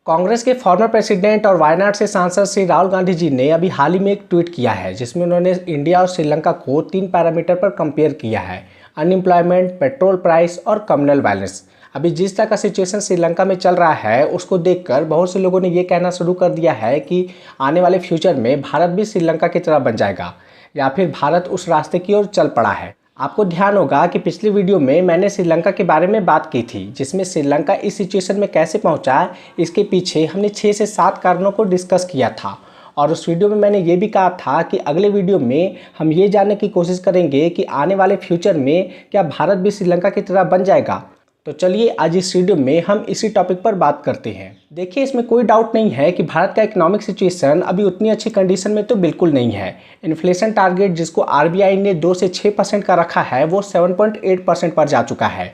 कांग्रेस के former president और वायनाड से सांसद श्री राहुल गांधी जी ने अभी हाल ही में एक ट्वीट किया है जिसमें उन्होंने इंडिया और श्रीलंका को 3 पैरामीटर पर कंपेयर किया है। अनएम्प्लॉयमेंट, पेट्रोल प्राइस और कम्युनल बैलेंस। अभी जिस तरह का सिचुएशन श्रीलंका में चल रहा है उसको देखकर बहुत से लोगों ने ये कहना शुरू कर दिया है कि आने वाले फ्यूचर में भारत भी श्रीलंका की तरह बन जाएगा या फिर भारत उस रास्ते की ओर चल पड़ा है। आपको ध्यान होगा कि पिछली वीडियो में मैंने श्रीलंका के बारे में बात की थी जिसमें श्रीलंका इस सिचुएशन में कैसे पहुंचा, इसके पीछे हमने 6 से 7 कारणों को डिस्कस किया था। और उस वीडियो में मैंने ये भी कहा था कि अगले वीडियो में हम ये जानने की कोशिश करेंगे कि आने वाले फ्यूचर में क्या भारत भी श्रीलंका की तरह बन जाएगा। तो चलिए आज इस वीडियो में हम इसी टॉपिक पर बात करते हैं। देखिए, इसमें कोई डाउट नहीं है कि भारत का इकोनॉमिक सिचुएशन अभी उतनी अच्छी कंडीशन में तो बिल्कुल नहीं है। इन्फ्लेशन टारगेट जिसको आरबीआई ने 2 से 6% का रखा है वो 7.8% पर जा चुका है।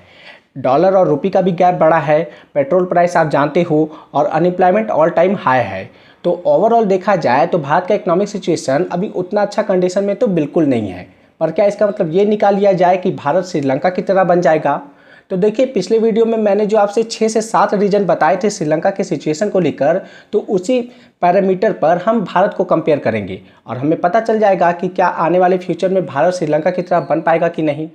डॉलर और रुपये का भी गैप बढ़ा है। पेट्रोल प्राइस आप जानते हो और अनएम्प्लॉयमेंट ऑल टाइम हाई है। तो ओवरऑल देखा जाए तो भारत का इकोनॉमिक सिचुएशन अभी उतना अच्छा कंडीशन में तो बिल्कुल नहीं है। पर क्या इसका मतलब ये निकाल लिया जाए कि भारत श्रीलंका की तरह बन जाएगा? तो देखिए, पिछले वीडियो में मैंने जो आपसे 6 से 7 रीजन बताए थे श्रीलंका के सिचुएशन को लेकर, तो उसी पैरामीटर पर हम भारत को कंपेयर करेंगे और हमें पता चल जाएगा कि क्या आने वाले फ्यूचर में भारत श्रीलंका की तरह बन पाएगा कि नहीं।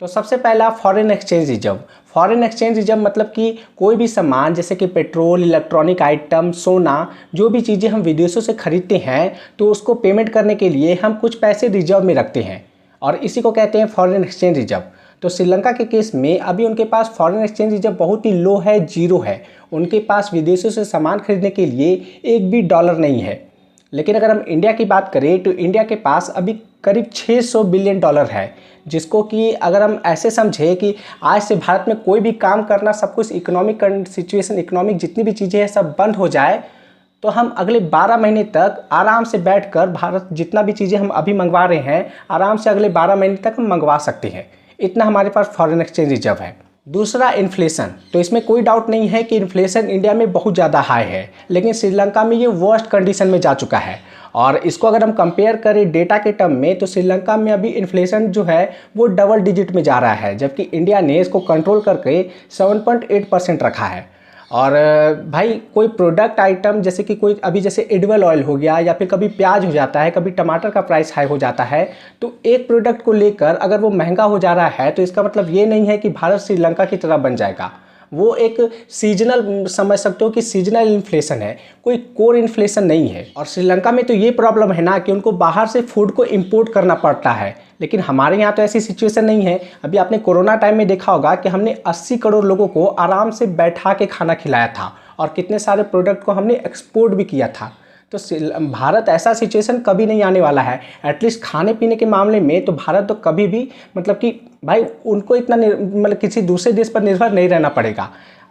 तो सबसे पहला foreign exchange reserve. Foreign exchange reserve मतलब कि कोई भी सामान जैसे कि पेट्रोल, इलेक्ट्रॉनिक आइटम, सोना, जो भी चीज़ें हम विदेशों से खरीदते हैं तो उसको पेमेंट करने के लिए हम कुछ पैसे रिजर्व में रखते हैं और इसी को कहते हैं फॉरेन एक्सचेंज रिजर्व। तो श्रीलंका के केस में अभी उनके पास फॉरेन एक्सचेंज रिजर्व बहुत ही लो है, जीरो है। उनके पास विदेशों से सामान खरीदने के लिए एक भी डॉलर नहीं है। लेकिन अगर हम इंडिया की बात करें तो इंडिया के पास अभी करीब 600 बिलियन डॉलर है, जिसको कि अगर हम ऐसे समझें कि आज से भारत में कोई भी काम करना, सब कुछ इकोनॉमिक सिचुएशन, इकोनॉमिक जितनी भी चीज़ें हैं सब बंद हो जाए तो हम अगले 12 महीने तक आराम से बैठकर भारत जितना भी चीज़ें हम अभी मंगवा रहे हैं आराम से अगले 12 महीने तक हम मंगवा सकते हैं। इतना हमारे पास फॉरेन एक्सचेंज रिजर्व है। दूसरा, इन्फ्लेशन। तो इसमें कोई डाउट नहीं है कि इन्फ्लेशन इंडिया में बहुत ज़्यादा हाई है, लेकिन श्रीलंका में ये वर्स्ट कंडीशन में जा चुका है। और इसको अगर हम कंपेयर करें डेटा के टर्म में तो श्रीलंका में अभी इन्फ्लेशन जो है वो डबल डिजिट में जा रहा है, जबकि इंडिया ने इसको कंट्रोल करके 7.8% रखा है। और भाई कोई प्रोडक्ट आइटम जैसे कि कोई अभी जैसे एडिबल ऑयल हो गया या फिर कभी प्याज हो जाता है, कभी टमाटर का प्राइस हाई हो जाता है, तो एक प्रोडक्ट को लेकर अगर वो महंगा हो जा रहा है तो इसका मतलब ये नहीं है कि भारत श्रीलंका की तरह बन जाएगा। वो एक सीजनल समझ सकते हो कि सीजनल इन्फ्लेशन है, कोई कोर इन्फ्लेशन नहीं है। और श्रीलंका में तो ये प्रॉब्लम है ना कि उनको बाहर से फूड को इंपोर्ट करना पड़ता है, लेकिन हमारे यहाँ तो ऐसी सिचुएशन नहीं है। अभी आपने कोरोना टाइम में देखा होगा कि हमने 80 करोड़ लोगों को आराम से बैठा के खाना खिलाया था और कितने सारे प्रोडक्ट को हमने एक्सपोर्ट भी किया था। तो भारत ऐसा सिचुएशन कभी नहीं आने वाला है। एटलीस्ट खाने पीने के मामले में तो भारत तो कभी भी मतलब कि भाई उनको इतना मतलब किसी दूसरे देश पर निर्भर नहीं रहना पड़ेगा।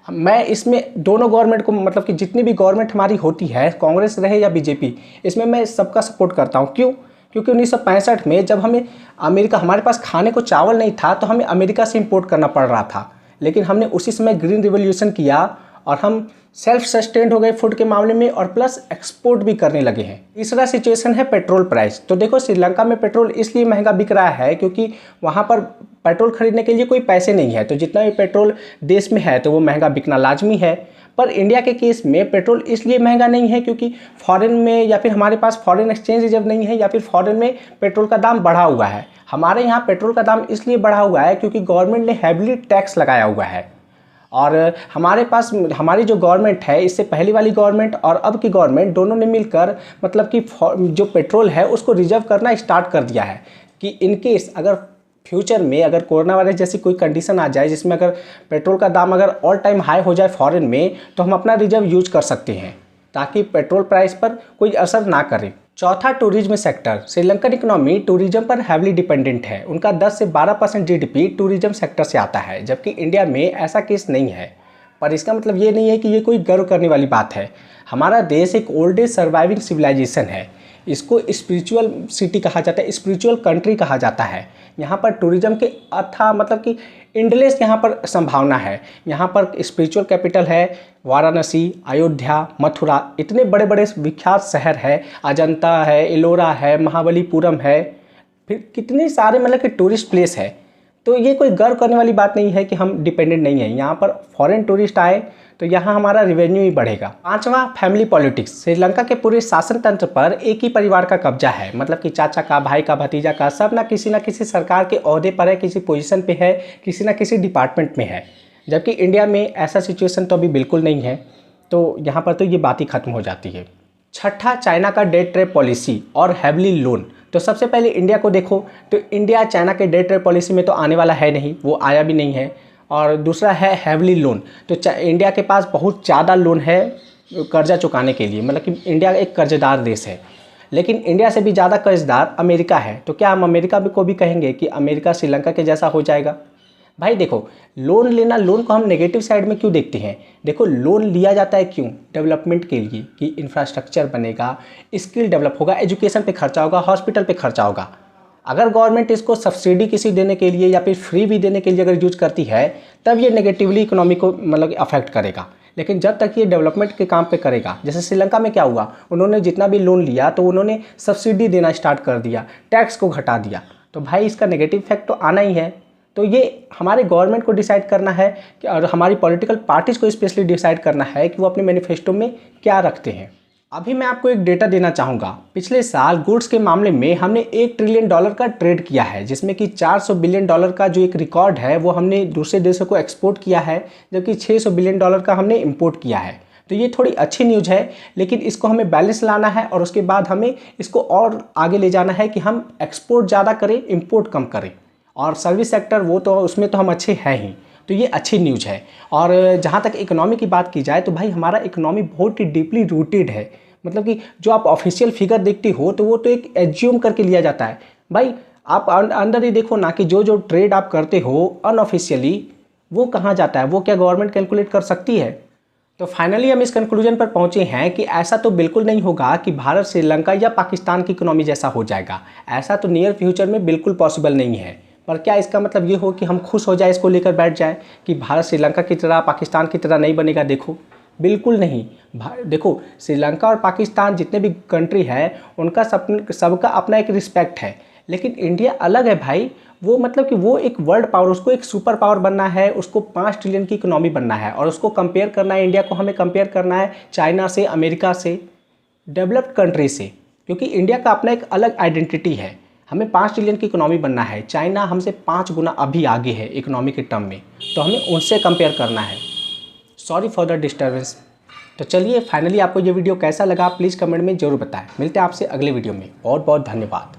मैं इसमें दोनों गवर्नमेंट को मतलब कि जितनी भी गवर्नमेंट हमारी होती है, कांग्रेस रहे या बीजेपी, इसमें मैं सबका सपोर्ट करता हूँ। क्यों? क्योंकि 1965 में जब हमें अमेरिका, हमारे पास खाने को चावल नहीं था तो हमें अमेरिका से इंपोर्ट करना पड़ रहा था, लेकिन हमने उसी समय ग्रीन रिवोल्यूशन किया और हम सेल्फ सस्टेन्ड हो गए फूड के मामले में और प्लस एक्सपोर्ट भी करने लगे हैं। तीसरा सिचुएशन है पेट्रोल प्राइस। तो देखो, श्रीलंका में पेट्रोल इसलिए महंगा बिक रहा है क्योंकि वहाँ पर पेट्रोल खरीदने के लिए कोई पैसे नहीं है, तो जितना भी पेट्रोल देश में है तो वो महंगा बिकना लाजमी है। पर इंडिया के केस में पेट्रोल इसलिए महंगा नहीं है क्योंकि फॉरेन में या फिर हमारे पास फॉरेन एक्सचेंज रिजर्व नहीं है या फिर फॉरेन में पेट्रोल का दाम बढ़ा हुआ है। हमारे यहाँ पेट्रोल का दाम इसलिए बढ़ा हुआ है क्योंकि गवर्नमेंट ने हैविली टैक्स लगाया हुआ है। और हमारे पास हमारी जो गवर्नमेंट है, इससे पहली वाली गवर्नमेंट और अब की गवर्नमेंट दोनों ने मिलकर मतलब कि जो पेट्रोल है उसको रिजर्व करना स्टार्ट कर दिया है कि इनकेस अगर फ्यूचर में अगर कोरोना वायरस जैसी कोई कंडीशन आ जाए जिसमें अगर पेट्रोल का दाम अगर ऑल टाइम हाई हो जाए फॉरेन में, तो हम अपना रिजर्व यूज कर सकते हैं ताकि पेट्रोल प्राइस पर कोई असर ना करे। चौथा, tourism sector. Sri Lankan economy tourism पर हैवली डिपेंडेंट है। उनका 10 से 12% जीडीपी टूरिज्म सेक्टर से आता है, जबकि इंडिया में ऐसा केस नहीं है। पर इसका मतलब ये नहीं है कि ये कोई गर्व करने वाली बात है। हमारा देश एक ओल्डेस्ट सर्वाइविंग सिविलाइजेशन है। इसको स्पिरिचुअल सिटी कहा जाता है, स्पिरिचुअल कंट्री कहा जाता है। यहाँ पर टूरिज्म के अथाह मतलब कि एंडलेस यहाँ पर संभावना है। यहाँ पर स्पिरिचुअल कैपिटल है वाराणसी, अयोध्या, मथुरा, इतने बड़े बड़े विख्यात शहर है। अजंता है, एलोरा है, महाबलीपुरम है, फिर कितने सारे मतलब कि टूरिस्ट प्लेस है। तो ये कोई गर्व करने वाली बात नहीं है कि हम डिपेंडेंट नहीं हैं। यहाँ पर फॉरेन टूरिस्ट आए तो यहाँ हमारा रेवेन्यू ही बढ़ेगा। पांचवा, फैमिली पॉलिटिक्स। श्रीलंका के पूरे शासन तंत्र पर एक ही परिवार का कब्जा है, मतलब कि चाचा का, भाई का, भतीजा का, सब ना किसी सरकार के ओहदे पर है, किसी पोजीशन पे है, किसी ना किसी डिपार्टमेंट में है। जबकि इंडिया में ऐसा सिचुएशन तो अभी बिल्कुल नहीं है, तो यहाँ पर तो ये बात ही खत्म हो जाती है। छठा, चाइना का डेट ट्रैप पॉलिसी और हैवली लोन। तो सबसे पहले इंडिया को देखो, तो इंडिया चाइना के डेट ट्रैप पॉलिसी में तो आने वाला है नहीं, वो आया भी नहीं है। और दूसरा है हैवली लोन। तो इंडिया के पास बहुत ज़्यादा लोन है कर्जा चुकाने के लिए, मतलब कि इंडिया एक कर्जदार देश है। लेकिन इंडिया से भी ज़्यादा कर्जदार अमेरिका है। तो क्या हम अमेरिका को भी कहेंगे कि अमेरिका श्रीलंका के जैसा हो जाएगा? भाई देखो, लोन लेना, लोन को हम नेगेटिव साइड में क्यों देखते हैं? देखो, लोन लिया जाता है क्यों? डेवलपमेंट के लिए, कि इंफ्रास्ट्रक्चर बनेगा, स्किल डेवलप होगा, एजुकेशन पे खर्चा होगा, हॉस्पिटल पे खर्चा होगा। अगर गवर्नमेंट इसको सब्सिडी किसी देने के लिए या फिर फ्री भी देने के लिए अगर यूज करती है, तब ये नेगेटिवली इकोनॉमी को मतलब अफेक्ट करेगा। लेकिन जब तक ये डेवलपमेंट के काम पे करेगा, जैसे श्रीलंका में क्या हुआ, उन्होंने जितना भी लोन लिया तो उन्होंने सब्सिडी देना स्टार्ट कर दिया, टैक्स को घटा दिया, तो भाई इसका नेगेटिव इफेक्ट तो आना ही है। तो ये हमारे गवर्नमेंट को डिसाइड करना है कि, और हमारी पॉलिटिकल पार्टीज़ को स्पेशली डिसाइड करना है कि वो अपने मैनिफेस्टो में क्या रखते हैं। अभी मैं आपको एक डेटा देना चाहूँगा। पिछले साल गुड्स के मामले में हमने $1 ट्रिलियन का ट्रेड किया है, जिसमें कि $400 बिलियन का जो एक रिकॉर्ड है वो हमने दूसरे देशों को एक्सपोर्ट किया है, जबकि $600 बिलियन का हमने इंपोर्ट किया है। तो ये थोड़ी अच्छी न्यूज़ है, लेकिन इसको हमें बैलेंस लाना है और उसके बाद हमें इसको और आगे ले जाना है कि हम एक्सपोर्ट ज़्यादा करें, इम्पोर्ट कम करें। और सर्विस सेक्टर वो तो उसमें तो हम अच्छे हैं ही, तो ये अच्छी न्यूज़ है। और जहाँ तक इकोनॉमी की बात की जाए तो भाई हमारा इकोनॉमी बहुत ही डीपली रूटेड है। मतलब कि जो आप ऑफिशियल फिगर देखते हो तो वो तो एक एज्यूम करके लिया जाता है। भाई आप अंदर ही देखो ना कि जो ट्रेड आप करते हो अनऑफिशियली, वो कहाँ जाता है, वो क्या गवर्नमेंट कैलकुलेट कर सकती है? तो फाइनली हम इस कंक्लूजन पर पहुंचे हैं कि ऐसा तो बिल्कुल नहीं होगा कि भारत श्रीलंका या पाकिस्तान की इकोनॉमी जैसा हो जाएगा। ऐसा तो नियर फ्यूचर में बिल्कुल पॉसिबल नहीं है। पर क्या इसका मतलब ये हो कि हम खुश हो जाए, इसको लेकर बैठ जाए कि भारत श्रीलंका की तरह, पाकिस्तान की तरह नहीं बनेगा? देखो, बिल्कुल नहीं। देखो, श्रीलंका और पाकिस्तान जितने भी कंट्री है उनका सबका अपना एक रिस्पेक्ट है, लेकिन इंडिया अलग है भाई। वो मतलब कि वो एक वर्ल्ड पावर, उसको एक सुपर पावर बनना है, उसको 5 ट्रिलियन की इकोनॉमी बनना है, और उसको कंपेयर करना है, इंडिया को हमें कंपेयर करना है चाइना से, अमेरिका से, डेवलप्ड कंट्री से, क्योंकि इंडिया का अपना एक अलग आइडेंटिटी है। हमें 5 ट्रिलियन की इकोनॉमी बनना है, चाइना हमसे 5 गुना अभी आगे है इकोनॉमी के टर्म में, तो हमें उनसे कंपेयर करना है। Sorry for the disturbance. तो चलिए, फाइनली आपको ये वीडियो कैसा लगा प्लीज़ कमेंट में ज़रूर बताएं। मिलते हैं आपसे अगले वीडियो में। बहुत बहुत धन्यवाद।